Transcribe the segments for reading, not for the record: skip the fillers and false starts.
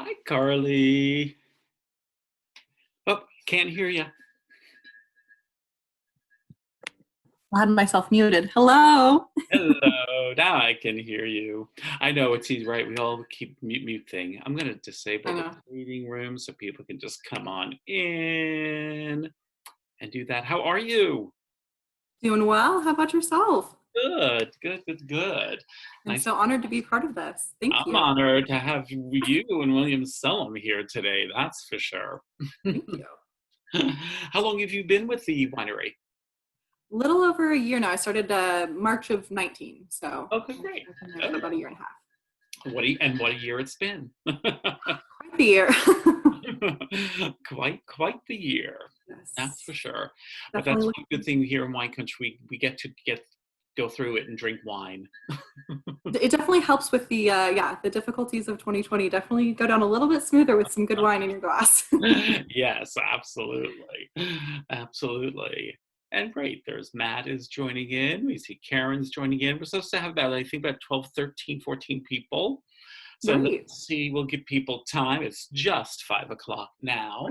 Hi, Carly. Oh, can't hear you. I had myself muted. Hello. Hello. Now I can hear you. I know it's easy, right? We all keep mute thing. I'm going to disable I the know. waiting room so people can just come on in and do that. How are you? Doing well. How about yourself? Good, good, good, good. I'm Nice. so honored to be part of this. Thank I'm you. honored to have you and William Selyem here today. That's for sure. Thank you. How long have you been with the winery? Little over a year now. I started March of 19, so Okay, great. I've been there for about a year and a half. What a year it's been. Quite the year. quite the year. That's Yes, for sure. But that's definitely. one good thing here in wine country. We get to go through it and drink wine. It definitely helps with the difficulties of 2020. Definitely go down a little bit smoother with some good wine in your glass. Yes, absolutely. Absolutely. And great, there's Matt is joining in. We see Karen's joining in. We're supposed to have about, I think, about 12, 13, 14 people. So Great. let's see, we'll give people time. It's just 5 o'clock now.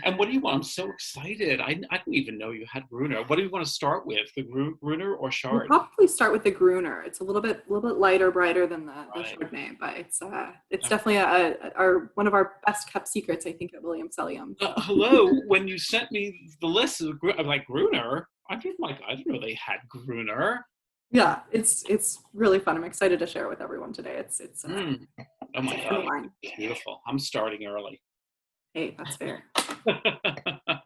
And what do you want? I'm so excited. I didn't even know you had Gruner. What do you want to start with? The Gruner or We'll Chard? probably start with the Gruner. It's a little bit lighter, brighter than the Right. Chardonnay, but it's definitely our one of our best kept secrets, I think, at William Selyem. So. Hello. When you sent me the list of I'm like Gruner, I didn't know they had Gruner. Yeah, it's really fun. I'm excited to share it with everyone today. It's Oh my a fun God, wine. it's beautiful. I'm starting early. Hey, that's fair.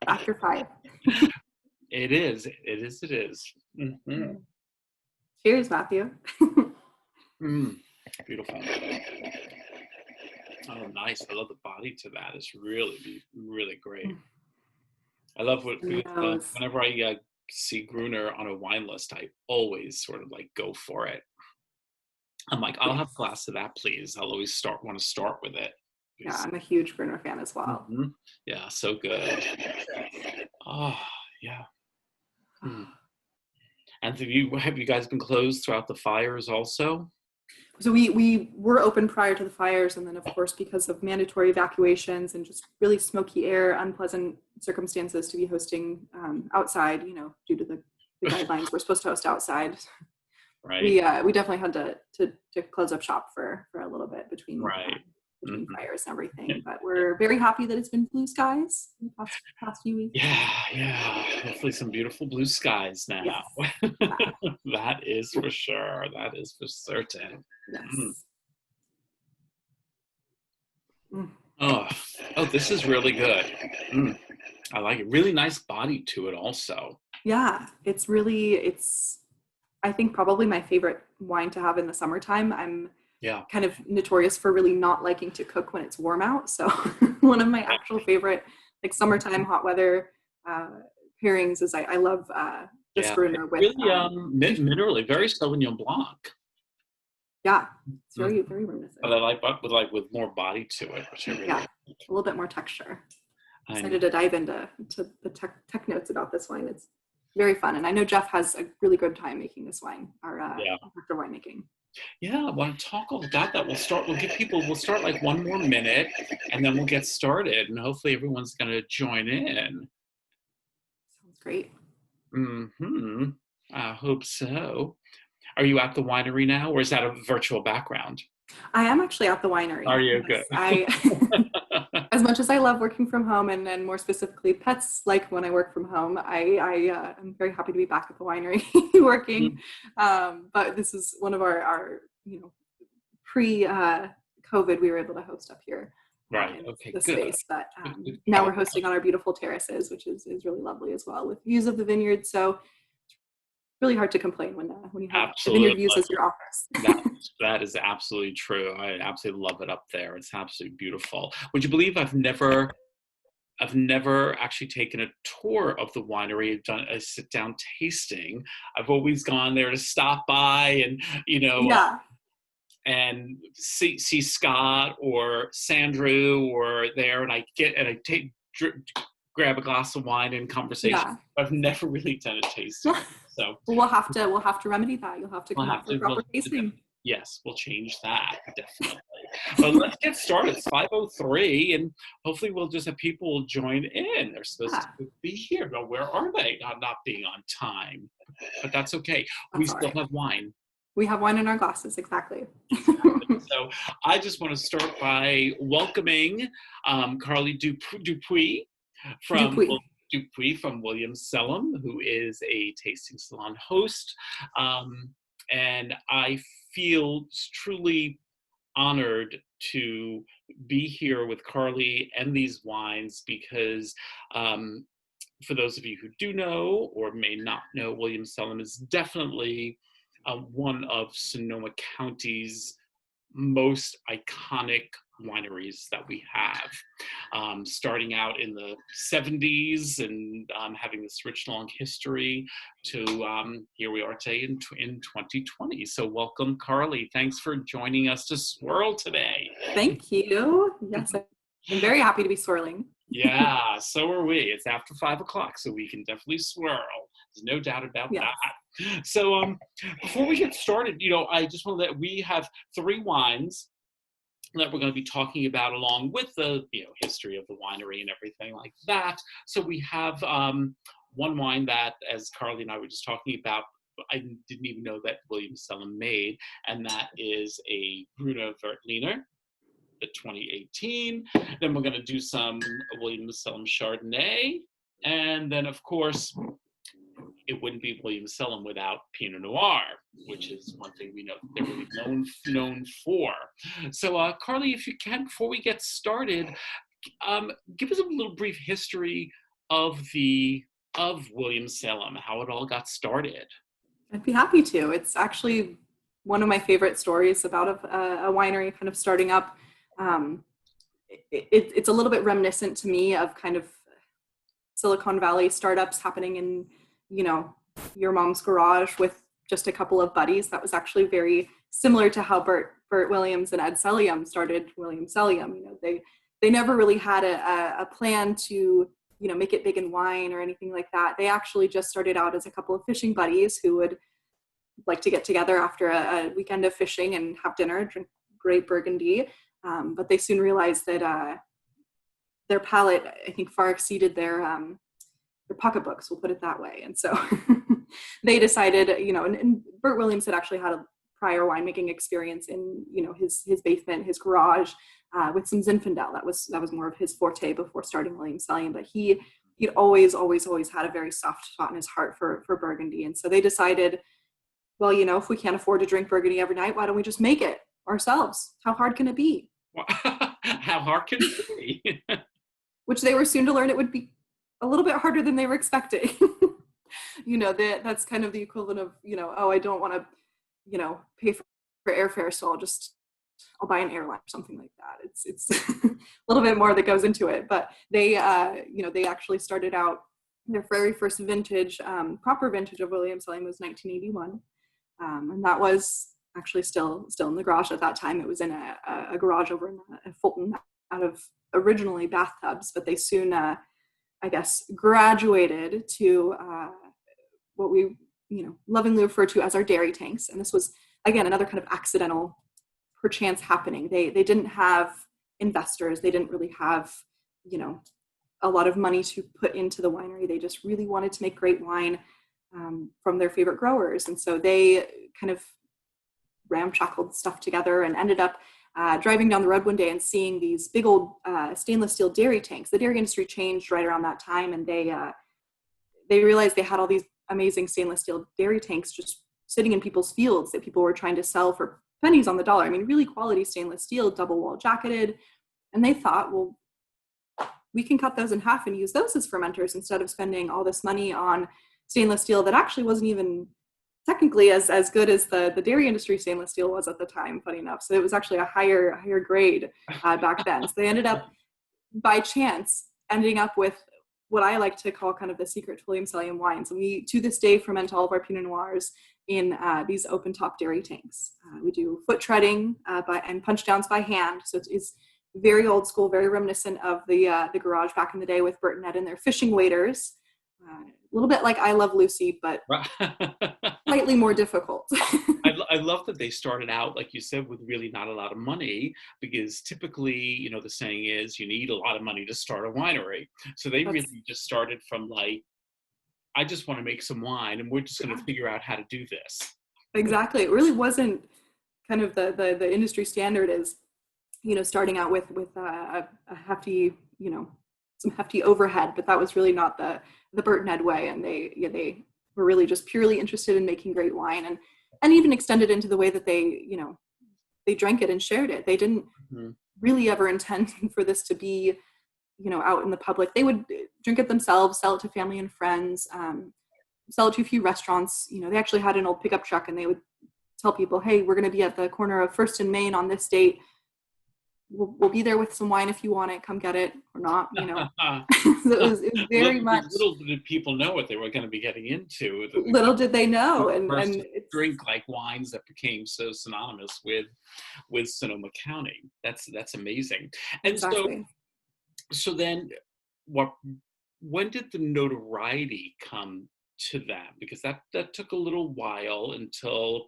After 5. It is. It is. It is. Mm-hmm. Cheers, Matthew. Beautiful. Oh, nice. I love the body to that. It's really great. I love what whenever I see Gruner on a wine list, I always sort of like go for it. I'm like, I'll have a glass of that, please. I'll always want to start with it. Yeah, I'm a huge Gruner fan as well. Mm-hmm. Yeah, so good. Oh, yeah. And have you guys been closed throughout the fires also? So we were open prior to the fires, and then of course because of mandatory evacuations and just really smoky air, unpleasant circumstances to be hosting outside, due to the guidelines we're supposed to host outside. Right. We definitely had to close up shop for a little bit between fires and everything, but we're very happy that it's been blue skies in the past few weeks. Yeah. Hopefully some beautiful blue skies now. Yes. That is for sure. That is for certain. Yes. Oh, this is really good. I like it. Really nice body to it also. Yeah, it's I think probably my favorite wine to have in the summertime. I'm kind of notorious for really not liking to cook when it's warm out. So one of my actual favorite like summertime hot weather pairings is I love this Gruner with really minerally, very Sauvignon Blanc. Yeah, it's very reminiscent. But I like with more body to it, which I really like. A little bit more texture. I'm excited to dive into the tech notes about this wine. It's very fun, and I know Jeff has a really good time making this wine. Our director of winemaking. Yeah, I want to talk all about that. We'll start like one more minute, and then we'll get started, and hopefully everyone's going to join in. Sounds great. I hope so. Are you at the winery now, or is that a virtual background? I am actually at the winery. Are you? Good. As much as I love working from home, and more specifically pets like when I work from home, I'm very happy to be back at the winery working. But this is one of our pre-COVID we were able to host up here. Right. Okay. The good. space, but now we're hosting on our beautiful terraces, which is really lovely as well, with views of the vineyard. So really hard to complain when you have the vineyard views as your office. That is absolutely true. I absolutely love it up there. It's absolutely beautiful. Would you believe I've never actually taken a tour of the winery. I've done a sit-down tasting. I've always gone there to stop by and and see Scott or Sandru or there, and I grab a glass of wine and conversation. Yeah. I've never really done a tasting. So we'll have to remedy that. You'll have to come up for proper tasting. Yes, we'll change that, definitely. Well, let's get started. It's 5:03, and hopefully we'll just have people join in. They're supposed to be here, but where are they? Not being on time, but that's okay. We still have wine. We have wine in our glasses, exactly. So I just want to start by welcoming Carly Dupuy from William Selyem, who is a tasting salon host. And I feel truly honored to be here with Carly and these wines because for those of you who do know or may not know, William Selyem is definitely one of Sonoma County's most iconic wineries that we have, starting out in the 70s and having this rich long history to here we are today in 2020. So welcome, Carly. Thanks for joining us to swirl today. Thank you. Yes, I'm very happy to be swirling. Yeah, so are we. It's after 5 o'clock, so we can definitely swirl. There's no doubt about that. So before we get started, I just want to let we have 3 wines that we're going to be talking about along with the history of the winery and everything like that. So we have one wine that, as Carly and I were just talking about, I didn't even know that William Selyem made, and that is a Gruner Veltliner, the 2018. Then we're going to do some William Selyem Chardonnay, and then of course it wouldn't be William Selyem without Pinot Noir, which is one thing we know they're really known for. So Carly, if you can, before we get started, give us a little brief history of William Selyem, how it all got started. I'd be happy to. It's actually one of my favorite stories about a winery kind of starting up. It's a little bit reminiscent to me of kind of Silicon Valley startups happening in, your mom's garage with just a couple of buddies. That was actually very similar to how Bert Williams and Ed Selyem started William Selyem. They never really had a plan to, make it big in wine or anything like that. They actually just started out as a couple of fishing buddies who would like to get together after a weekend of fishing and have dinner, drink great Burgundy. But they soon realized that their palate, I think, far exceeded their pocketbooks, we'll put it that way. And so they decided, and Bert Williams had actually had a prior winemaking experience in, his basement, his garage, with some Zinfandel. That was more of his forte before starting William Selyem. But he'd always had a very soft spot in his heart for Burgundy. And so they decided, well, if we can't afford to drink Burgundy every night, why don't we just make it ourselves? How hard can it be? How hard can it be? Which they were soon to learn it would be a little bit harder than they were expecting. That's kind of the equivalent of, I don't want to, pay for airfare, so I'll buy an airline or something like that. It's a little bit more that goes into it. But they, they actually started out, their very first vintage, proper vintage of William Selyem was 1981. And that was actually still in the garage at that time. It was in a garage over in Fulton out of originally bathtubs, but they soon, I guess, graduated to what we, lovingly refer to as our dairy tanks. And this was, again, another kind of accidental, perchance happening. They didn't have investors. They didn't really have, a lot of money to put into the winery. They just really wanted to make great wine from their favorite growers. And so they kind of ramshackled stuff together and ended up driving down the road one day and seeing these big old stainless steel dairy tanks. The dairy industry changed right around that time, and they realized they had all these amazing stainless steel dairy tanks just sitting in people's fields that people were trying to sell for pennies on the dollar. I mean, really quality stainless steel, double wall jacketed. And they thought, well, we can cut those in half and use those as fermenters instead of spending all this money on stainless steel that actually wasn't even technically as good as the dairy industry stainless steel was at the time, funny enough. So it was actually a higher grade back then. So they ended up, by chance, ending up with what I like to call kind of the secret to William Selyem wines. And we, to this day, ferment all of our Pinot Noirs in these open top dairy tanks. We do foot treading and punch downs by hand. So it's very old school, very reminiscent of the garage back in the day with Bert and Ed and their fishing waders. little bit like I Love Lucy, but slightly more difficult. I love that they started out, like you said, with really not a lot of money, because typically, the saying is you need a lot of money to start a winery. So they really just started from like, I just want to make some wine and we're just going to figure out how to do this. Exactly. It really wasn't kind of the industry standard is, starting out with a hefty, some hefty overhead, but that was really not the Bert and Ed way. And they were really just purely interested in making great wine and even extended into the way that they drank it and shared it. They didn't really ever intend for this to be, out in the public. They would drink it themselves, sell it to family and friends, sell it to a few restaurants. They actually had an old pickup truck and they would tell people, hey, we're going to be at the corner of First and Main on this date. We'll be there with some wine if you want it. Come get it or not, So it was very much. Little did people know what they were going to be getting into. Little did they know, and drink like wines that became so synonymous with Sonoma County. That's amazing. And exactly. So then, when did the notoriety come to that? Because that took a little while until.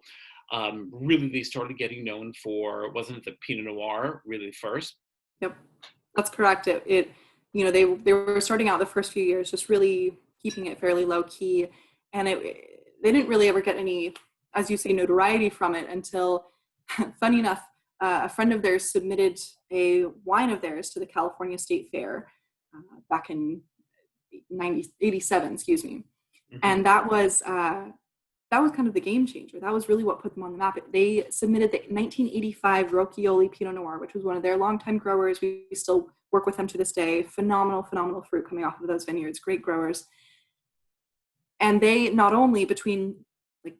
Really they started getting known for, wasn't it the Pinot Noir really first? Yep, that's correct. It they were starting out the first few years just really keeping it fairly low key, and they didn't really ever get any, as you say, notoriety from it until, funny enough, a friend of theirs submitted a wine of theirs to the California State Fair back in 1987, excuse me, and that was kind of the game changer. That was really what put them on the map. They submitted the 1985 Rocchioli Pinot Noir, which was one of their longtime growers. We still work with them to this day. Phenomenal fruit coming off of those vineyards. Great growers. And they not only, between like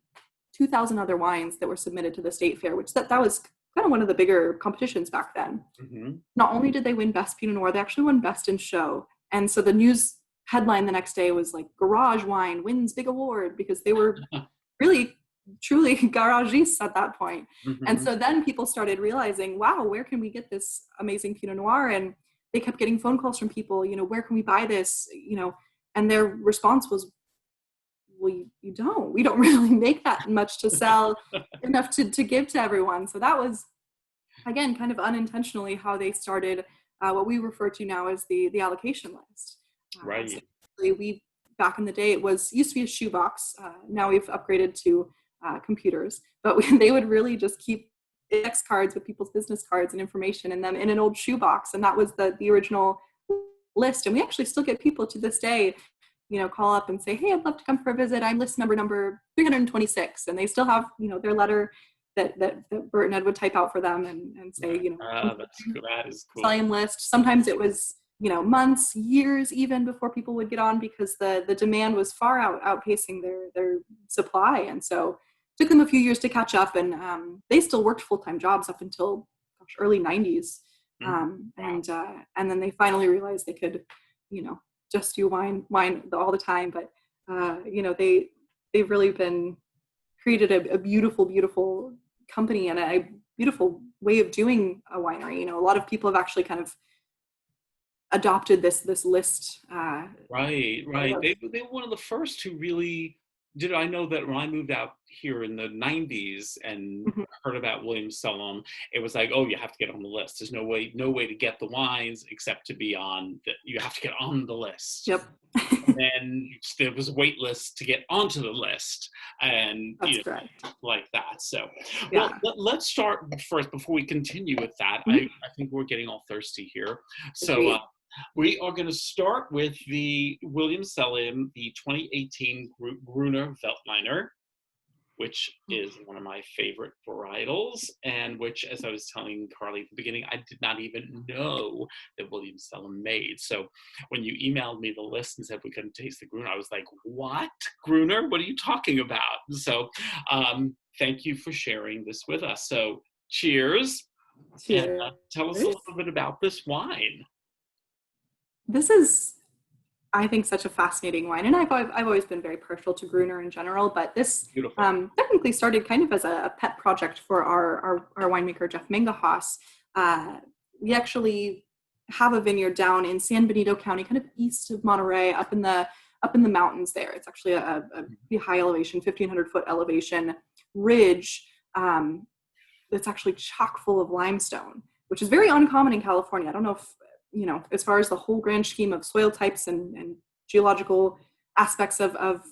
2,000 other wines that were submitted to the state fair, which that was kind of one of the bigger competitions back then. Not only did they win Best Pinot Noir, they actually won Best in Show. And so the news headline the next day was like, Garage Wine wins big award, because they were really, truly garagistes at that point. And so then people started realizing, wow, where can we get this amazing Pinot Noir? And they kept getting phone calls from people, where can we buy this? And their response was, well, we don't really make that much to sell, enough to give to everyone. So that was, again, kind of unintentionally how they started what we refer to now as the allocation list. Right. So back in the day, it used to be a shoebox. Now we've upgraded to computers, but they would really just keep index cards with people's business cards and information in them in an old shoebox. And that was the original list. And we actually still get people to this day, call up and say, hey, I'd love to come for a visit. I'm list number 326. And they still have, their letter that Bert and Ed would type out for them and say, that is cool. Selyem list. Sometimes it was, months, years even before people would get on, because the demand was far outpacing their supply. And so it took them a few years to catch up, and they still worked full-time jobs up until early 90s. And then they finally realized they could, just do wine all the time. But, they've really created a beautiful, beautiful company and a beautiful way of doing a winery. A lot of people have actually kind of adopted this list. Right. They were one of the first who really did. I know that when I moved out here in the 90s and heard about William Selyem, it was like, oh, you have to get on the list. There's no way to get the wines except to be you have to get on the list. Yep. And then there was a wait list to get onto the list, and like that. So, well, let's start first before we continue with that. I think we're getting all thirsty here. So we are going to start with the William Selyem, the 2018 Gruner Veltliner, which is one of my favorite varietals, and which, as I was telling Carly at the beginning, I did not even know that William Selyem made. So when you emailed me the list and said we couldn't taste the Gruner, I was like, what? Gruner? What are you talking about? So thank you for sharing this with us. So cheers. And tell us a little bit about this wine. This is, I think, such a fascinating wine, and I've always been very partial to Gruner in general, but this technically started kind of as a pet project for our winemaker Jeff Mangahaus. We actually have a vineyard down in San Benito County, kind of east of Monterey, up in the up in the mountains there. It's actually a pretty high elevation, 1,500-foot elevation ridge that's actually chock full of limestone, which is very uncommon in California. I don't know if, as far as the whole grand scheme of soil types and geological aspects of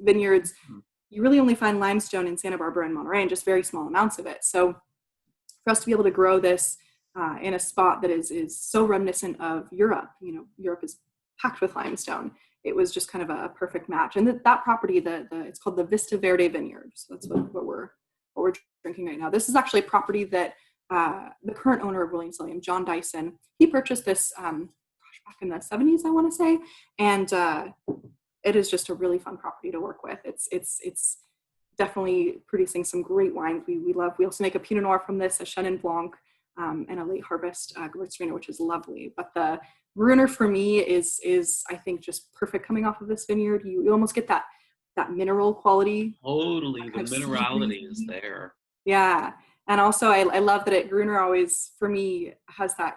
vineyards, you really only find limestone in Santa Barbara and Monterey, and just very small amounts of it. So for us to be able to grow this in a spot that is so reminiscent of Europe, Europe is packed with limestone. It was just kind of a perfect match. And that property, it's called the Vista Verde Vineyard. So that's what we're drinking right now. This is actually a property that the current owner of William Selyem, John Dyson, he purchased this back in the 70s, I want to say, and it is just a really fun property to work with. It's definitely producing some great wines. We love. We also make a Pinot Noir from this, a Chenin Blanc, and a late harvest Gewürztraminer, which is lovely. But the Gruner for me is I think just perfect coming off of this vineyard. You almost get that mineral quality. Totally, the minerality is there. Yeah, and also I love that Gruner always for me has that.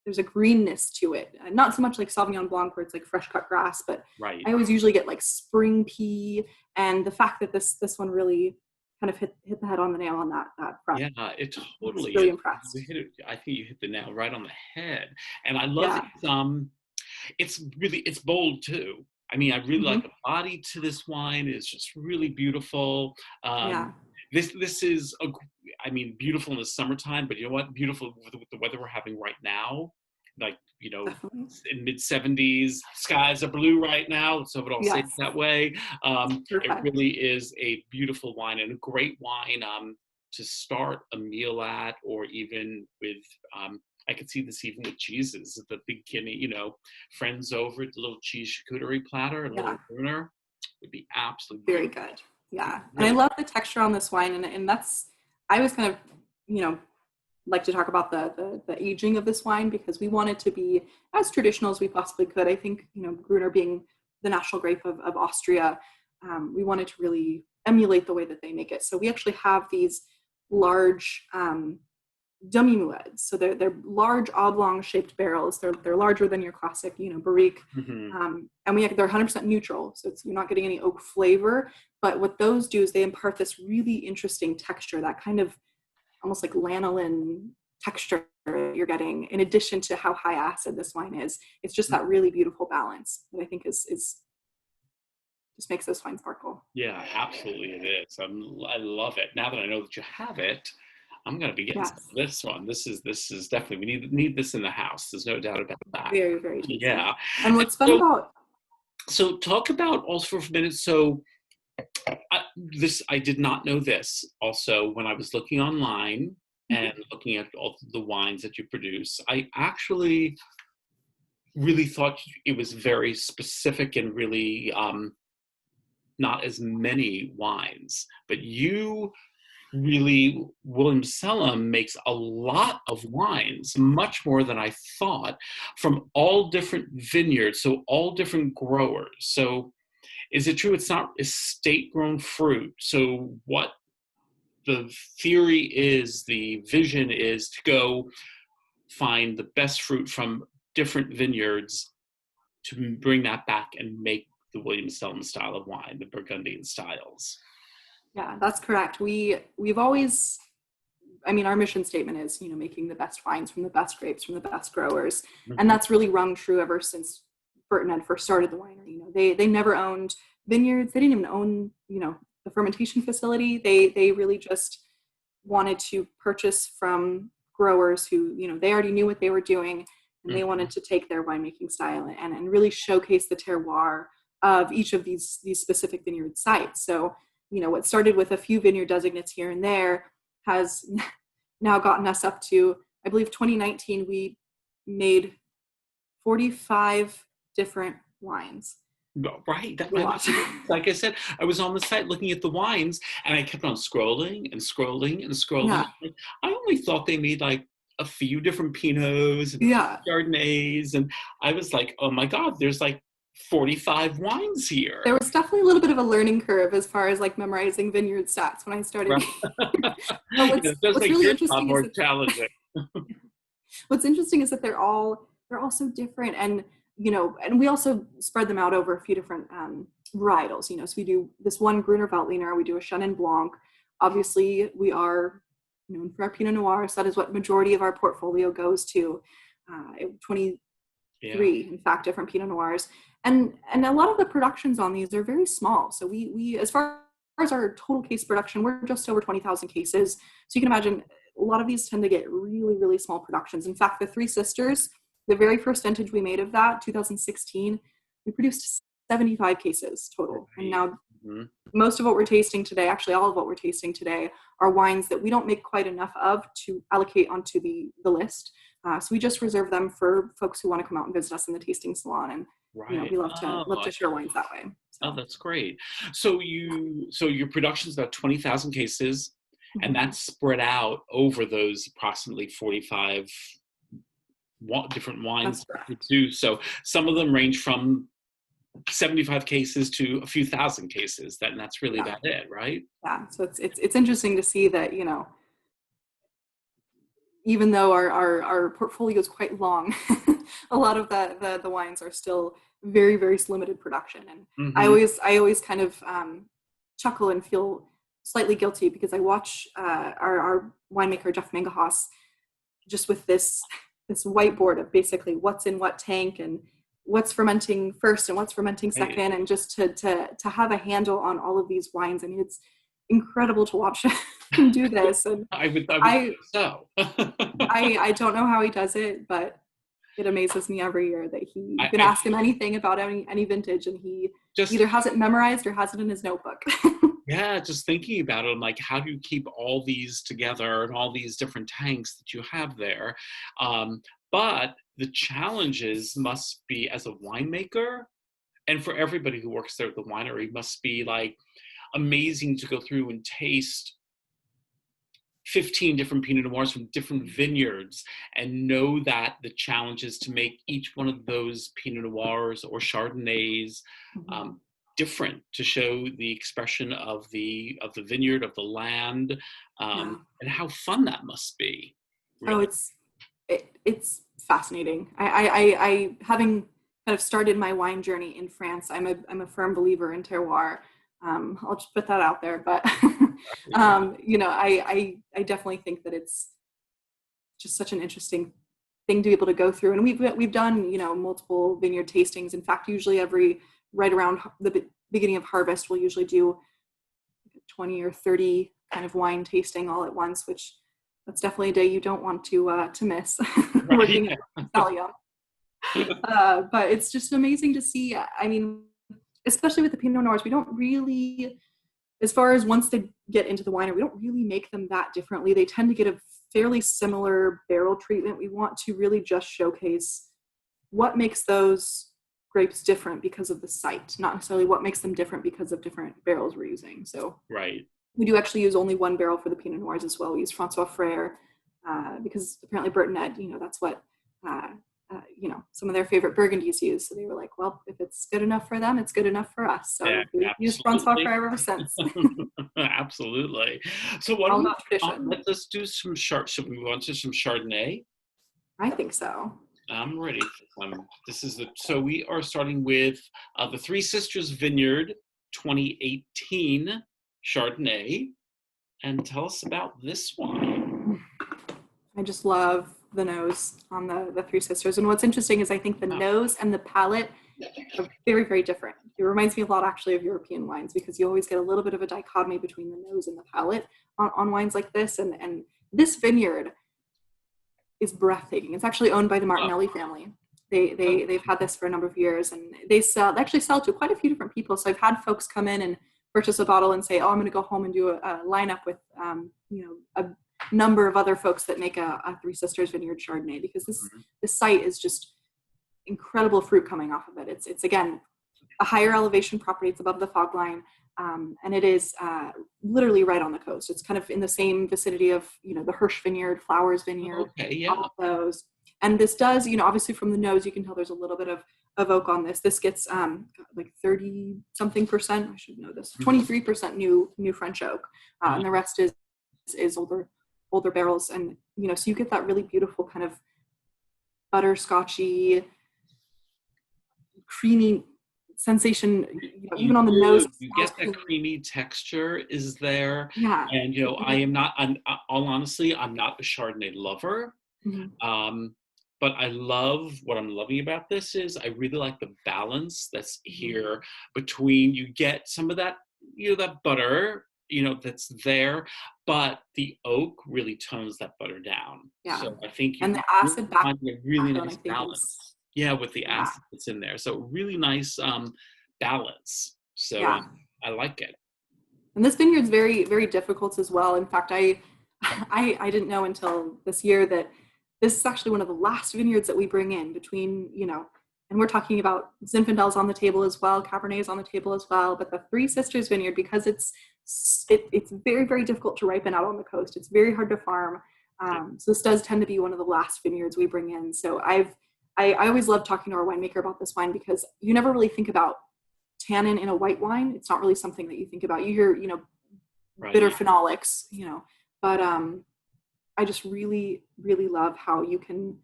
There's a greenness to it, not so much like Sauvignon Blanc where it's like fresh cut grass, but right. I always usually get like spring pea, and the fact that this one really kind of hit the head on the nail on that front. Yeah, it totally. Really impressed. I think you hit the nail right on the head, and I love it. It's bold too. I mean, I really like the body to this wine. It's just really beautiful. This is beautiful in the summertime, but you know what? Beautiful with the weather we're having right now. Like, Definitely. In mid-70s, skies are blue right now, so it all stays that way. It really is a beautiful wine and a great wine to start a meal at, or even with, I could see this even with cheeses at the beginning, friends over, the little cheese charcuterie platter, a little Gruner would be absolutely very good. Yeah, and I love the texture on this wine, and that's, I always kind of, like to talk about the aging of this wine, because we want it to be as traditional as we possibly could. I think, Gruner being the national grape of Austria, we wanted to really emulate the way that they make it. So we actually have these large demi-muettes. So they're large oblong shaped barrels. They're larger than your classic, barrique. And they're 100% neutral. So you're not getting any oak flavor, but what those do is they impart this really interesting texture, that kind of almost like lanolin texture you're getting, in addition to how high acid this wine is. It's just that really beautiful balance that I think is just makes this wine sparkle. Yeah, absolutely it is. I love it. Now that I know that you have it, I'm going to be getting some of this one. This is definitely, we need this in the house. There's no doubt about that. Very, very tasty. Yeah. And what's fun about... So talk about also for a minute, so I did not know this. Also, when I was looking online and looking at all the wines that you produce, I actually really thought it was very specific and really not as many wines. But you really, William Selyem makes a lot of wines, much more than I thought, from all different vineyards, so all different growers. So is it true it's not estate-grown fruit? So what the theory is, the vision is to go find the best fruit from different vineyards to bring that back and make the William Selyem style of wine, the Burgundian styles. Yeah, that's correct. We've always, our mission statement is, making the best wines from the best grapes, from the best growers. And that's really rung true ever since Bert and Ed first started the winery. They never owned vineyards. They didn't even own, the fermentation facility. They really just wanted to purchase from growers who, they already knew what they were doing, and they wanted to take their winemaking style and really showcase the terroir of each of these specific vineyard sites. So, what started with a few vineyard designates here and there has now gotten us up to, I believe 2019, we made 45 different wines. Right. Like I said, I was on the site looking at the wines, and I kept on scrolling and scrolling and scrolling. Yeah. I only thought they made like a few different Pinots and Chardonnays, and I was like, oh my God, there's like 45 wines here. There was definitely a little bit of a learning curve as far as like memorizing vineyard stats when I started. What's really interesting is challenging. What's interesting is that they're all so different, and and we also spread them out over a few different varietals, so we do this one Gruner Veltliner, we do a Chenin Blanc. Obviously, we are known for our Pinot Noirs. That is what majority of our portfolio goes to. 23, in fact, different Pinot Noirs. And a lot of the productions on these are very small. So we as far as our total case production, we're just over 20,000 cases. So you can imagine a lot of these tend to get really, really small productions. In fact, the Three Sisters, the very first vintage we made of that, 2016, we produced 75 cases total. And now most of what we're tasting today, actually all of what we're tasting today, are wines that we don't make quite enough of to allocate onto the list. So we just reserve them for folks who want to come out and visit us in the tasting salon. And we love to share wines that way. So. Oh, that's great. So your production's about 20,000 cases, and that's spread out over those approximately 45 different wines you do. So some of them range from 75 cases to a few thousand cases. That's really about it, right? Yeah. So it's interesting to see that, even though our portfolio is quite long, a lot of the wines are still very, very limited production. And I always kind of chuckle and feel slightly guilty because I watch our winemaker, Jeff Mangahaus, just with this whiteboard of basically what's in what tank and what's fermenting first and what's fermenting second, and just to have a handle on all of these wines. I mean, it's incredible to watch him do this. And I would think so. I don't know how he does it, but it amazes me every year that you can ask him anything about any vintage, and he just either has it memorized or has it in his notebook. Yeah, just thinking about it, I'm like, how do you keep all these together and all these different tanks that you have there? But the challenges must be, as a winemaker, and for everybody who works there at the winery, must be like amazing to go through and taste 15 different Pinot Noirs from different vineyards and know that the challenge is to make each one of those Pinot Noirs or Chardonnays different, to show the expression of the vineyard, of the land, and how fun that must be. Really. Oh, it's fascinating. I having kind of started my wine journey in France, I'm a firm believer in terroir. I'll just put that out there, but I definitely think that it's just such an interesting thing to be able to go through. And we've done multiple vineyard tastings. In fact, usually right around the beginning of harvest, we'll usually do 20 or 30 kind of wine tasting all at once, which that's definitely a day you don't want to miss. Working at Selyem. But it's just amazing to see. I mean, especially with the Pinot Noirs, we don't really, as far as once they get into the winery, we don't really make them that differently. They tend to get a fairly similar barrel treatment. We want to really just showcase what makes those grapes different because of the site, not necessarily what makes them different because of different barrels we're using. So we do actually use only one barrel for the Pinot Noirs as well. We use Francois Frère because apparently Bert and Ed, that's what some of their favorite Burgundies use. So they were like, well, if it's good enough for them, it's good enough for us. So we've used Francois Frère ever since. Absolutely. So let's do some should we move on to some Chardonnay? I think so. I'm ready. So we are starting with the Three Sisters Vineyard 2018 Chardonnay. And tell us about this one. I just love the nose on the Three Sisters. And what's interesting is I think the nose and the palate are very, very different. It reminds me a lot actually of European wines, because you always get a little bit of a dichotomy between the nose and the palate on wines like this. And this vineyard is breathtaking. It's actually owned by the Martinelli family. They've had this for a number of years, and they actually sell to quite a few different people. So I've had folks come in and purchase a bottle and say, oh, I'm going to go home and do a lineup with a number of other folks that make a Three Sisters Vineyard Chardonnay, because this site is just incredible fruit coming off of it. It's again a higher elevation property. It's above the fog line, and it is literally right on the coast. It's kind of in the same vicinity of the Hirsch Vineyard, Flowers Vineyard, all of those. And this does, obviously from the nose you can tell there's a little bit of oak on this. This gets like 30-something%. I should know this. 23% new French oak, and the rest is older barrels. And so you get that really beautiful kind of butterscotchy creamy sensation, You even on the nose. do. You get that creamy texture is there. Yeah. And, I am not, all honestly, I'm not a Chardonnay lover. Mhm. But what I'm loving about this is I really like the balance that's here between, you get some of that, that butter, that's there, but the oak really tones that butter down. Yeah. So I think And you the really acid find a really backbone, I nice think, is, balance. Yeah, with the yeah. acid that's in there. So really nice balance. So Yeah. I like it. And this vineyard's very, very difficult as well. In fact, I didn't know until this year that this is actually one of the last vineyards that we bring in between, and we're talking about Zinfandel's on the table as well, Cabernet's on the table as well, but the Three Sisters vineyard, because it's very, very difficult to ripen out on the coast. It's very hard to farm. So this does tend to be one of the last vineyards we bring in. So I always love talking to our winemaker about this wine, because you never really think about tannin in a white wine. It's not really something that you think about. You hear, bitter phenolics, but I just really, really love how you can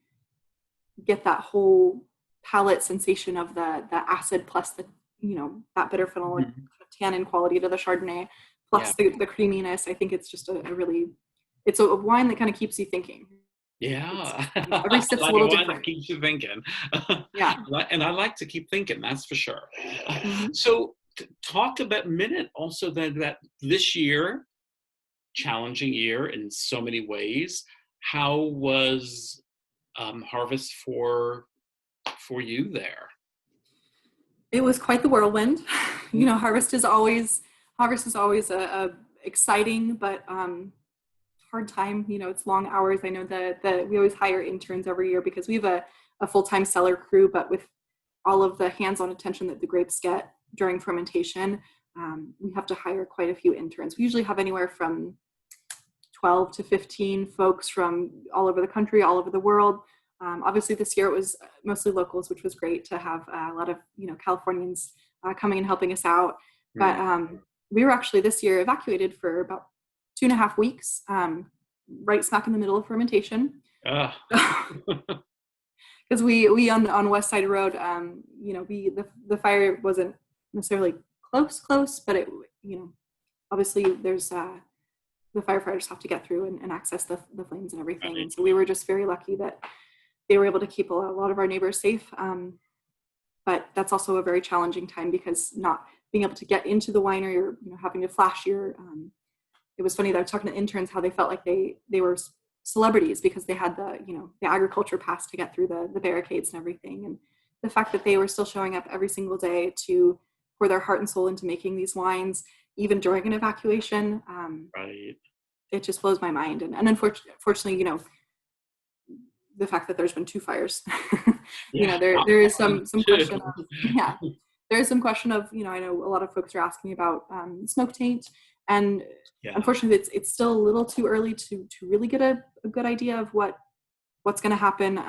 get that whole palate sensation of the acid plus the, that bitter phenolic tannin quality to the Chardonnay, plus the creaminess. I think it's just it's a wine that kind of keeps you thinking. Yeah. Every sip's Like a little a wine different. that keeps you thinking. Yeah. And I like to keep thinking, that's for sure. Mm-hmm. So talk about a minute also that this year, challenging year in so many ways. How was harvest for you there? It was quite the whirlwind. Harvest is always a exciting but hard time. It's long hours. I know that we always hire interns every year because we have a full-time cellar crew, but with all of the hands-on attention that the grapes get during fermentation, we have to hire quite a few interns. We usually have anywhere from 12 to 15 folks from all over the country, all over the world. Obviously, this year it was mostly locals, which was great to have a lot of Californians coming and helping us out. But we were actually this year evacuated for about 2.5 weeks, right smack in the middle of fermentation. Because we on West Side Road, the fire wasn't necessarily close, but it obviously there's the firefighters have to get through and access the flames and everything. Right. And so we were just very lucky that they were able to keep a lot of our neighbors safe. But that's also a very challenging time because not being able to get into the winery or having to flash your. It was funny that I was talking to interns how they felt like they were celebrities because they had the agriculture pass to get through the barricades and everything. And the fact that they were still showing up every single day to pour their heart and soul into making these wines, even during an evacuation. Right. It just blows my mind. And unfortunately, the fact that there's been 2 fires, there is some question of, there is some question of, I know a lot of folks are asking about smoke taint, and unfortunately it's still a little too early to really get a good idea of what's going to happen.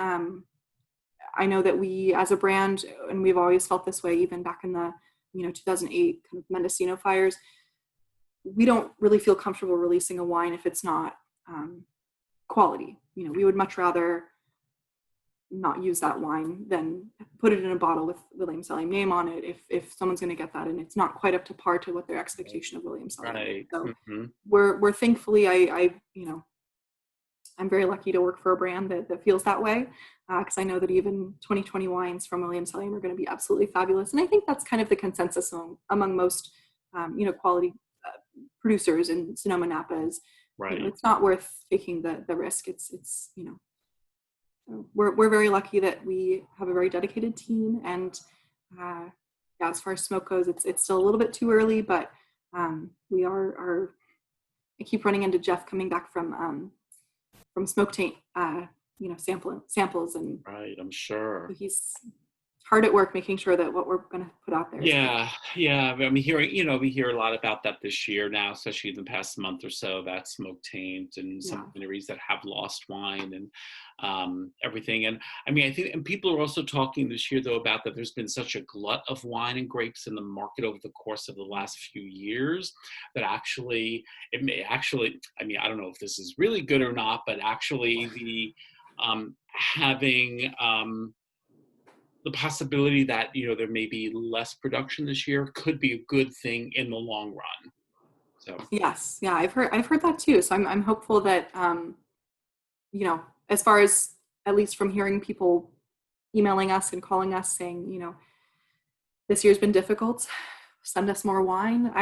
I know that we as a brand, and we've always felt this way, even back in the 2008 kind of Mendocino fires, we don't really feel comfortable releasing a wine if it's not quality. We would much rather not use that wine than put it in a bottle with William Selyem name on it if someone's going to get that and it's not quite up to par to what their expectation of William Selyem is. So we're thankfully, I'm very lucky to work for a brand that feels that way, because I know that even 2020 wines from William Selyem are going to be absolutely fabulous. And I think that's kind of the consensus among most quality producers in Sonoma Napa is, it's not worth taking the risk. It's we're very lucky that we have a very dedicated team, and as far as smoke goes, it's still a little bit too early, but we are. I keep running into Jeff coming back from smoke taint, samples, and right. I'm sure he's hard at work making sure that what we're going to put out there. Yeah. I'm hearing, we hear a lot about that this year now, especially in the past month or so, about smoke taint and some wineries that have lost wine and everything. And I think, and people are also talking this year though about that there's been such a glut of wine and grapes in the market over the course of the last few years that actually, it may actually, I don't know if this is really good or not, but actually the having the possibility that, there may be less production this year could be a good thing in the long run. So yes, yeah, I've heard that too. So I'm hopeful that as far as at least from hearing people emailing us and calling us saying, this year's been difficult, send us more wine.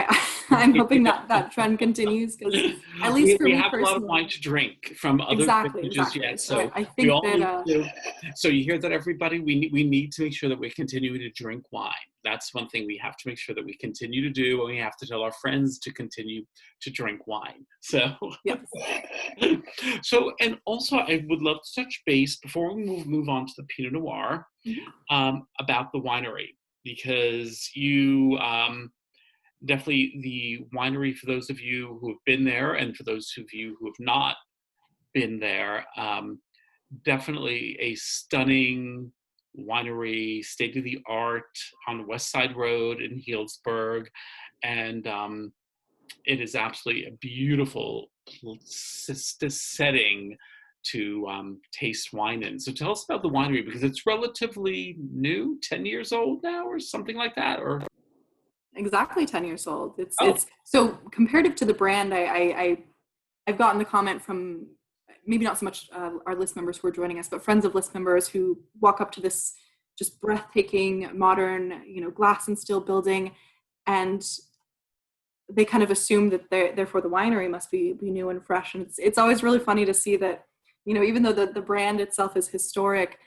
I'm hoping that trend continues, because at least for we me have a lot of wine to drink from other vintages yet. So So I we think all need that to. So you hear that, everybody? We need to make sure that we continue to drink wine. That's one thing we have to make sure that we continue to do, and we have to tell our friends to continue to drink wine. So yes. So, and also I would love to touch base before we move on to the Pinot Noir, about the winery, because you definitely, the winery, for those of you who have been there and for those of you who have not been there, definitely a stunning winery, state of the art, on the West Side Road in Healdsburg. And it is absolutely a beautiful setting to taste wine in. So tell us about the winery, because it's relatively new, 10 years old now or something like that, or Exactly 10 years old. It's so comparative to the brand. I've gotten the comment from, maybe not so much our list members who are joining us, but friends of list members who walk up to this just breathtaking, modern, glass and steel building, and they kind of assume that therefore the winery must be new and fresh. And it's always really funny to see that, even though the brand itself is historic,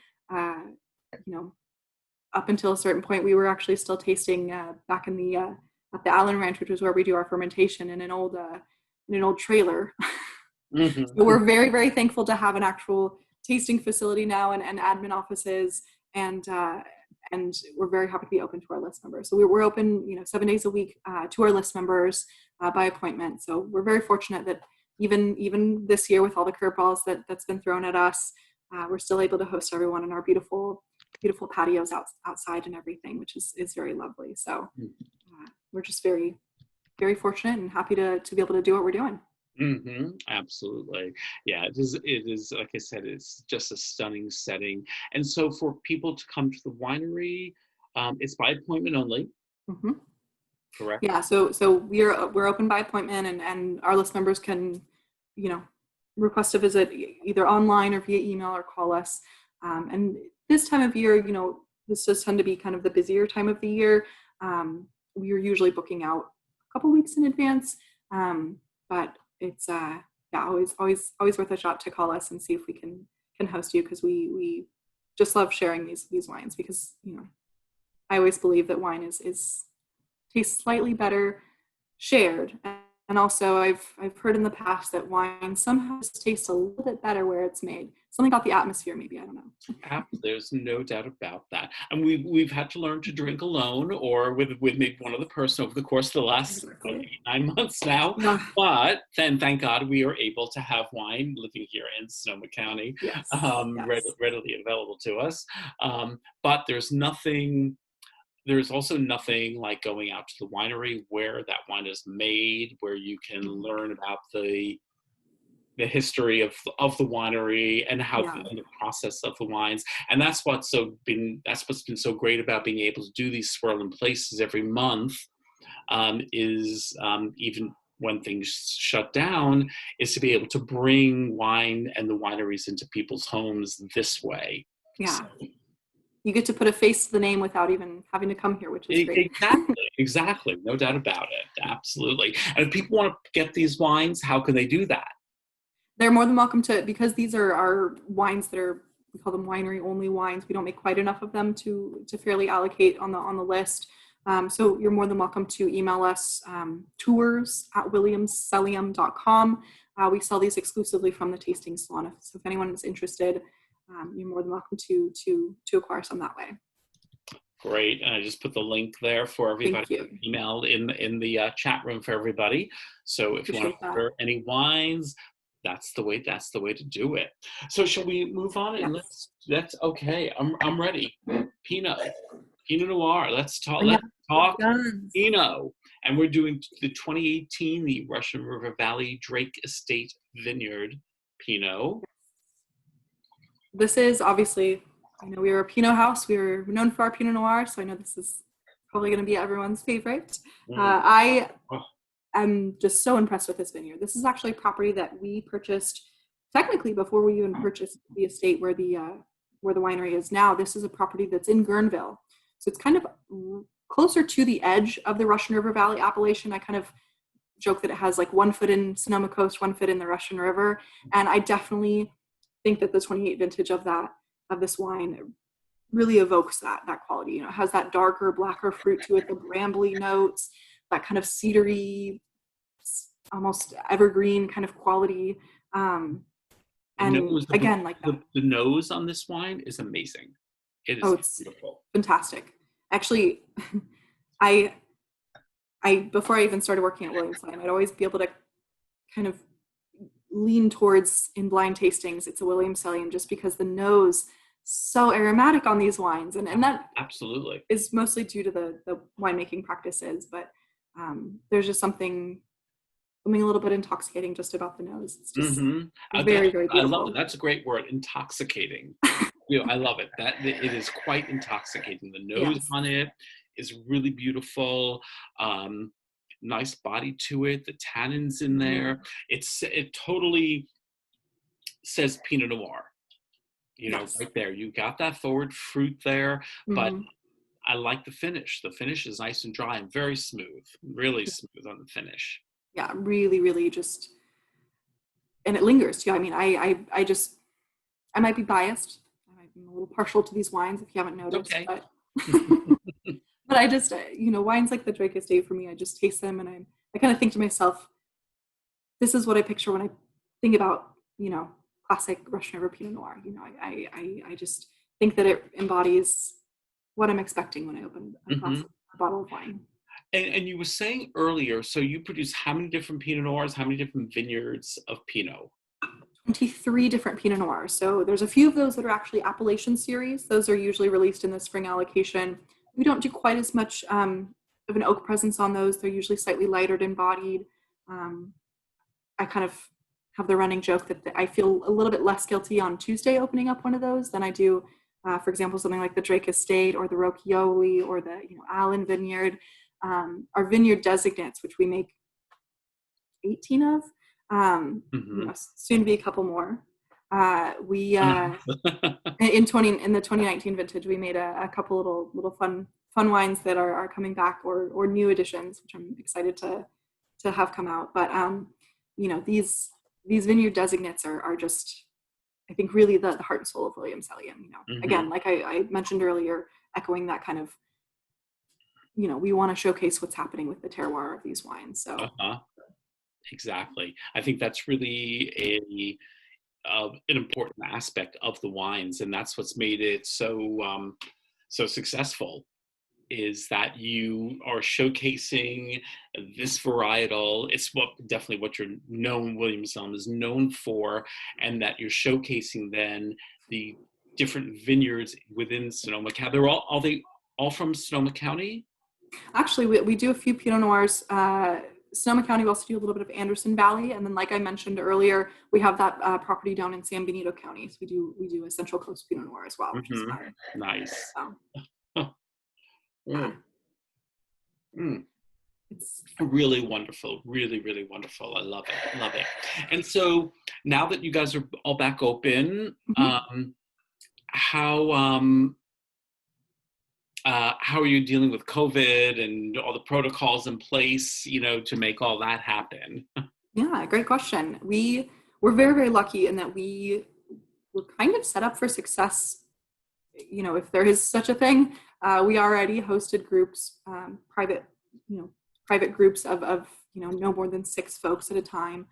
up until a certain point, we were actually still tasting back in the at the Allen Ranch, which is where we do our fermentation, in an old trailer. Mm-hmm. So we're very, very thankful to have an actual tasting facility now, and admin offices, and we're very happy to be open to our list members. So we're open 7 days a week to our list members by appointment. So we're very fortunate that even this year, with all the curveballs that's been thrown at us, we're still able to host everyone in our beautiful patios outside and everything, which is very lovely. So we're just very, very fortunate and happy to be able to do what we're doing. Mm-hmm. Absolutely. Yeah, it is, like I said, it's just a stunning setting. And so for people to come to the winery, it's by appointment only. Mm-hmm. Correct? Yeah, so we're open by appointment, and our list members can, request a visit either online or via email, or call us. And this time of year, this does tend to be kind of the busier time of the year. We are usually booking out a couple weeks in advance, but it's always worth a shot to call us and see if we can host you, because we just love sharing these wines, because I always believe that wine is tastes slightly better shared. And also, I've heard in the past that wine somehow tastes a little bit better where it's made. Something about the atmosphere, maybe, I don't know. There's no doubt about that. And we've had to learn to drink alone, or with maybe one other person, over the course of the last 8-9 months now. Yeah. But then, thank God, we are able to have wine living here in Sonoma County, yes. Readily available to us. But there's also nothing like going out to the winery where that wine is made, where you can learn about the history of the winery and how the process of the wines. And that's what's been so great about being able to do these Swirl in Places every month, is even when things shut down, is to be able to bring wine and the wineries into people's homes this way. Yeah. So, you get to put a face to the name without even having to come here, which is great. Exactly. No doubt about it. Absolutely. And if people want to get these wines, how can they do that? They're more than welcome to, because these are our wines that are, we call them winery only wines. We don't make quite enough of them to fairly allocate on the list. So you're more than welcome to email us, tours@williamsselyem.com. We sell these exclusively from the tasting salon. So if anyone is interested, you're more than welcome to acquire some that way. Great. And I just put the link there for everybody. Email in the chat room for everybody. So if you want to order any wines, that's the way to do it. So shall we move on? Yes. And let's okay. I'm ready. Pinot Noir. Let's talk Pinot. And we're doing the 2018, the Russian River Valley Drake Estate Vineyard Pinot. This is obviously I know we were a Pinot house. We were known for our Pinot Noir, so I know this is probably going to be everyone's favorite. I am just so impressed with this vineyard. This is actually a property that we purchased technically before we even purchased the estate where the winery is now. This is a property that's in Guerneville, so it's kind of closer to the edge of the Russian River Valley appellation. I kind of joke that it has like 1 foot in Sonoma Coast, 1 foot in the Russian River, and I definitely think that the 28 vintage of this wine really evokes that quality. You know, it has that darker, blacker fruit to it, the brambly notes, that kind of cedary, almost evergreen kind of quality. And again, like the nose on this wine is amazing. It's beautiful, fantastic. Actually, I before I even started working at William Selyem, I'd always be able to kind of lean towards, in blind tastings, it's a William Selyem, just because the nose so aromatic on these wines, and that absolutely is mostly due to the winemaking practices, but there's just something a little bit intoxicating just about the nose. It's just very, very beautiful. I love it. That's a great word, intoxicating. You know, I love it. That it is quite intoxicating. The nose on it is really beautiful. Nice body to it. The tannins in there. It totally says Pinot Noir. You know, right there. You got that forward fruit there, but I like the finish. The finish is nice and dry and very smooth. Really smooth on the finish. Yeah, really, really just, and it lingers too. I mean, I might be biased. I might be a little partial to these wines if you haven't noticed, but but I just, you know, wines like the Drake Estate for me, I just taste them and I kind of think to myself, this is what I picture when I think about, you know, classic Russian River Pinot Noir. You know, I just think that it embodies what I'm expecting when I open a bottle of wine. And you were saying earlier, so you produce how many different Pinot Noirs, how many different vineyards of Pinot? 23 different Pinot Noirs. So there's a few of those that are actually appellation series. Those are usually released in the spring allocation. We don't do quite as much of an oak presence on those. They're usually slightly lighter and bodied. I kind of have the running joke that I feel a little bit less guilty on Tuesday opening up one of those than I do, for example, something like the Drake Estate or the Rocchioli or the Allen Vineyard. Our vineyard designates, which we make 18 of, soon to be a couple more. We in the 2019 vintage, we made a couple little fun wines that are coming back or new additions, which I'm excited to have come out. But these vineyard designates are just, I think, really the heart and soul of William Selyem. Again, like I mentioned earlier, echoing that kind of, we want to showcase what's happening with the terroir of these wines. So exactly, I think that's really an important aspect of the wines, and that's what's made it so successful. Is that you are showcasing this varietal. It's definitely what you're known, William Selyem is known for, and that you're showcasing then the different vineyards within Sonoma County. They're all all from Sonoma County? Actually, we do a few Pinot Noirs. Sonoma County, we also do a little bit of Anderson Valley, and then, like I mentioned earlier, we have that property down in San Benito County. So we do a Central Coast Pinot Noir as well, which is nice. It's really wonderful, really, really wonderful. I love it. And so now that you guys are all back open, how are you dealing with COVID and all the protocols in place, to make all that happen? Yeah, great question. We're very, very lucky in that we were kind of set up for success. If there is such a thing, we already hosted groups, private groups of no more than 6 folks at a time.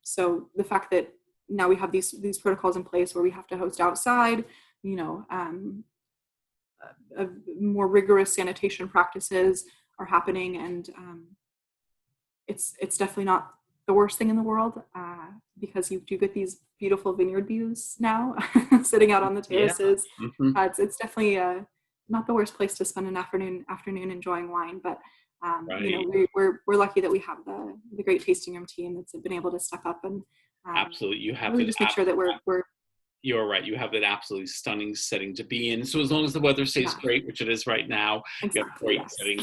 So the fact that now we have these protocols in place where we have to host outside, more rigorous sanitation practices are happening, and it's definitely not the worst thing in the world, because you do get these beautiful vineyard views now sitting out on the terraces. It's definitely not the worst place to spend an afternoon enjoying wine, but we're lucky that we have the great tasting room team that's been able to step up and absolutely, you have really just make sure that we're You're right. You have that absolutely stunning setting to be in. So as long as the weather stays great, which it is right now, you have great setting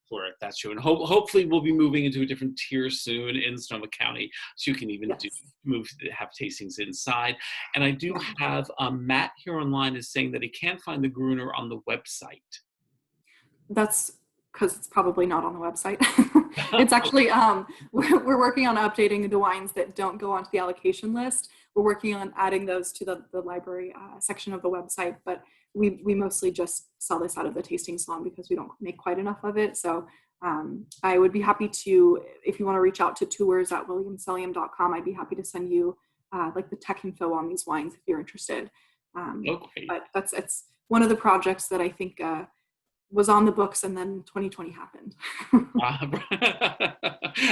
for it. That's true. And hopefully we'll be moving into a different tier soon in Sonoma County, so you can even have tastings inside. And I do have Matt here online is saying that he can't find the Gruner on the website. That's because it's probably not on the website. It's actually, we're working on updating the wines that don't go onto the allocation list. We're working on adding those to the library section of the website, but we mostly just sell this out of the tasting salon because we don't make quite enough of it. So I would be happy to, if you want to reach out to tours@williamselyem.com, I'd be happy to send you like the tech info on these wines if you're interested. But it's one of the projects that I think was on the books, and then 2020 happened.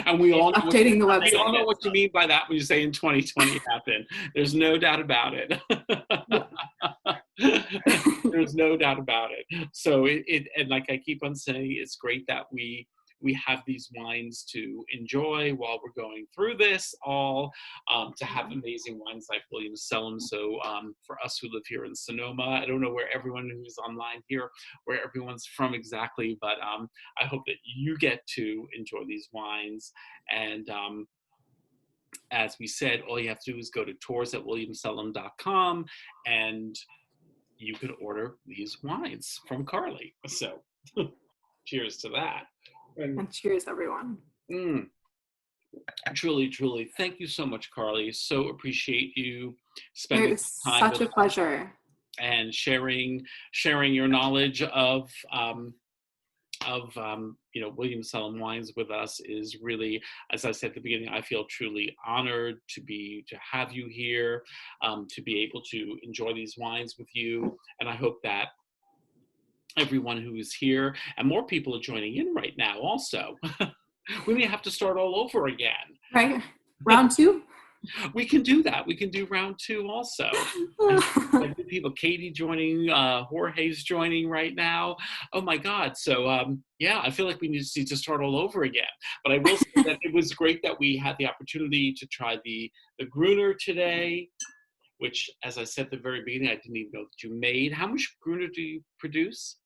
And we all know updating the website. We all know what you mean by that when you say in 2020 happened. There's no doubt about it. There's no doubt about it. So and like I keep on saying, it's great that we have these wines to enjoy while we're going through this all, to have amazing wines like William Selyem. So for us who live here in Sonoma, I don't know where everyone who's online here, where everyone's from exactly, but I hope that you get to enjoy these wines. And as we said, all you have to do is go to tours@williamselyem.com and you could order these wines from Carly. So cheers to that. And cheers, everyone. Truly, truly. Thank you so much, Carly. So appreciate you spending time such a pleasure. And sharing your knowledge of William Selyem wines with us is really, as I said at the beginning, I feel truly honored to have you here, to be able to enjoy these wines with you. And I hope that everyone who is here, and more people are joining in right now also. We may have to start all over again. Right. Round two? We can do that. We can do round two also. And people, Katie joining, Jorge's joining right now. Oh my God. So I feel like we need to start all over again. But I will say that it was great that we had the opportunity to try the Gruner today, which, as I said at the very beginning, I didn't even know that you made. How much Gruner do you produce?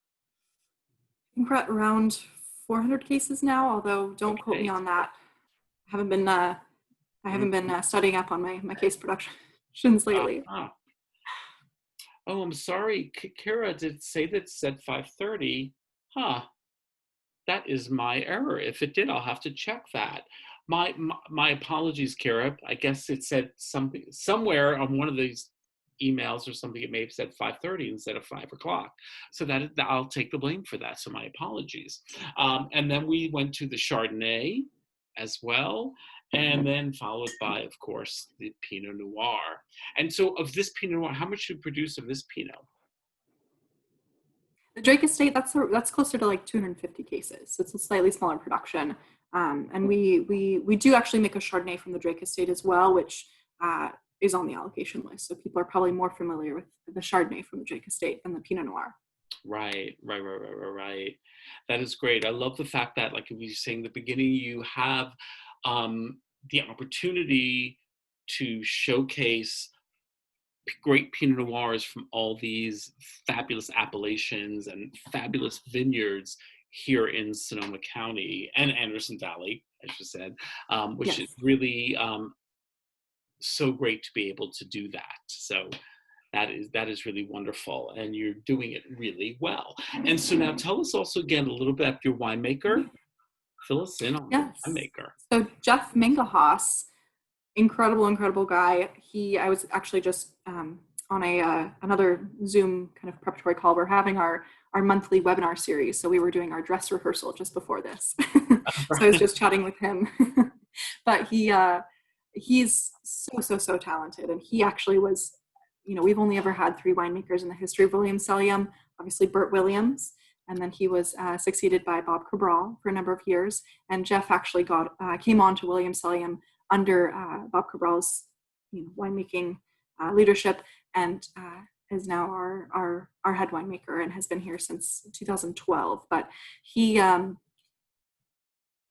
We're at around 400 cases now, although don't quote me on that. I haven't been studying up on my case productions lately. Oh, I'm sorry. Kira did say that said 530. That is my error. If it did, I'll have to check that. My apologies, Kira. I guess it said something somewhere on one of these emails or something. It may have said 5:30 instead of 5 o'clock. So that I'll take the blame for that. So my apologies. And then we went to the Chardonnay as well, and then followed by, of course, the Pinot Noir. And so of this Pinot Noir, how much do you produce of this Pinot? The Drake Estate, that's closer to like 250 cases. So it's a slightly smaller production. And we do actually make a Chardonnay from the Drake Estate as well, which is on the allocation list. So people are probably more familiar with the Chardonnay from the Drake Estate than the Pinot Noir. Right. That is great. I love the fact that, like we were saying at the beginning, you have the opportunity to showcase great Pinot Noirs from all these fabulous appellations and fabulous vineyards here in Sonoma County and Anderson Valley, as you said, which is really so great to be able to do that. So that is really wonderful, and you're doing it really well. And so now tell us also again a little bit about your winemaker. Fill us in on the winemaker. So Jeff Mingahaus, incredible guy. I was actually just on another Zoom kind of preparatory call. We're having our monthly webinar series. So we were doing our dress rehearsal just before this. So I was just chatting with him. But he's so talented. And he actually was, we've only ever had 3 winemakers in the history of William Selyem. Obviously Bert Williams, and then he was succeeded by Bob Cabral for a number of years. And Jeff actually came on to William Selyem under Bob Cabral's winemaking leadership, and is now our head winemaker and has been here since 2012. But he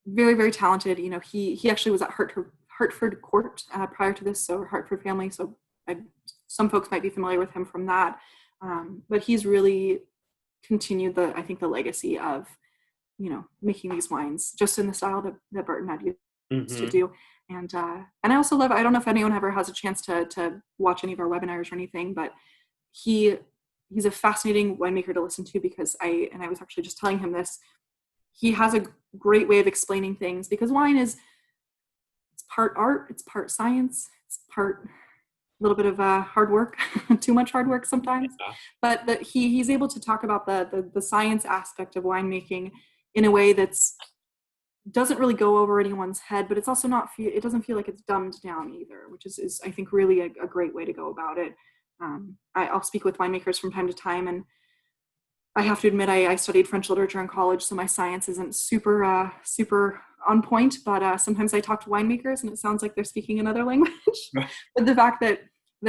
very talented. He actually was at Hartford Court prior to this, so Hartford family. So some folks might be familiar with him from that. But he's really continued I think the legacy of, making these wines just in the style that Bert and Matt used to do. And I also love, I don't know if anyone ever has a chance to watch any of our webinars or anything, but he's a fascinating winemaker to listen to, because I was actually just telling him this. He has a great way of explaining things, because wine it's part art, it's part science, it's part a little bit of hard work, too much hard work sometimes. Yeah. But he's able to talk about the science aspect of winemaking in a way that's doesn't really go over anyone's head, but it's also it doesn't feel like it's dumbed down either, which is I think really a great way to go about it. I'll speak with winemakers from time to time, and I have to admit I studied French literature in college, so my science isn't super on point, but sometimes I talk to winemakers and it sounds like they're speaking another language. But the fact that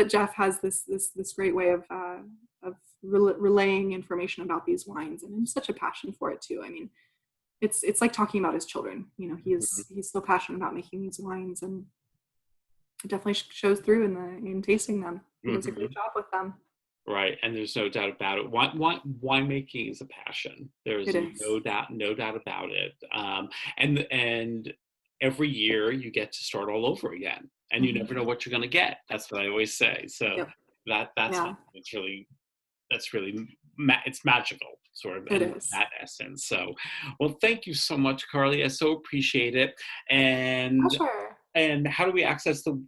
Jeff has this great way of relaying information about these wines, and such a passion for it too. I mean, it's like talking about his children. He's so passionate about making these wines, and it definitely shows through in tasting them. He does a great job with them. Right, and there's no doubt about it. Winemaking is a passion. There's no doubt about it. And every year you get to start all over again, and you never know what you're going to get. That's what I always say. So it's magical, sort of, in that essence. So, well, thank you so much, Carly. I so appreciate it. And and how do we access the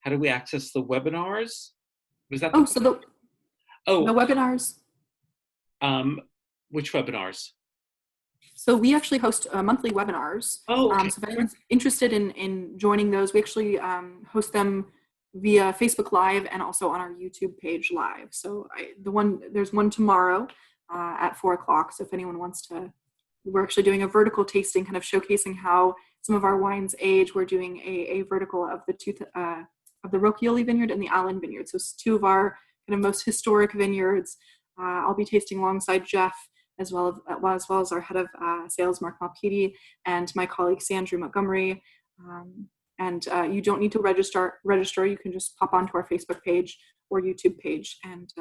webinars? Was that the webinars? Which webinars? So we actually host monthly webinars. Okay. So if anyone's interested in joining those, we actually host them via Facebook Live and also on our YouTube page live. So there's one tomorrow at 4:00. So if anyone wants to, we're actually doing a vertical tasting, kind of showcasing how some of our wines age. We're doing a vertical of the Rocchioli vineyard and the Allen vineyard. So it's two of our kind of most historic vineyards. I'll be tasting alongside Jeff, as well as our head of sales, Mark Malpiti, and my colleague, Sandra Montgomery. And you don't need to register. You can just pop onto our Facebook page or YouTube page and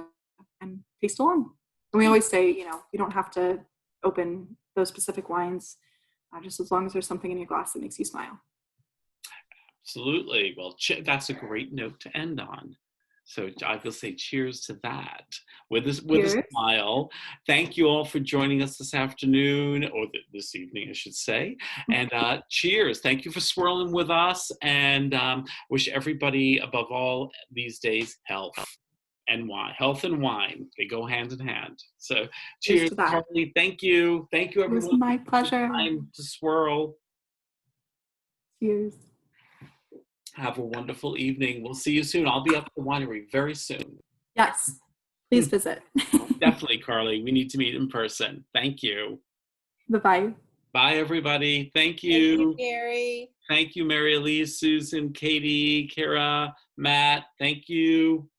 taste along. And we always say, you don't have to open those specific wines, just as long as there's something in your glass that makes you smile. Absolutely. Well, that's a great note to end on. So I will say cheers to that with a smile. Thank you all for joining us this afternoon, or this evening, I should say. And cheers. Thank you for swirling with us, and wish everybody, above all these days, health and wine. Health and wine, they go hand in hand. So cheers, Carly. Thank you. Thank you, everyone. It was my pleasure. Time to swirl. Cheers. Have a wonderful evening. We'll see you soon. I'll be up at the winery very soon. Yes, please visit. Definitely, Carly. We need to meet in person. Thank you. Bye-bye. Bye, everybody. Thank you. Thank you, Gary. Thank you, Mary Elise, Susan, Katie, Kara, Matt. Thank you.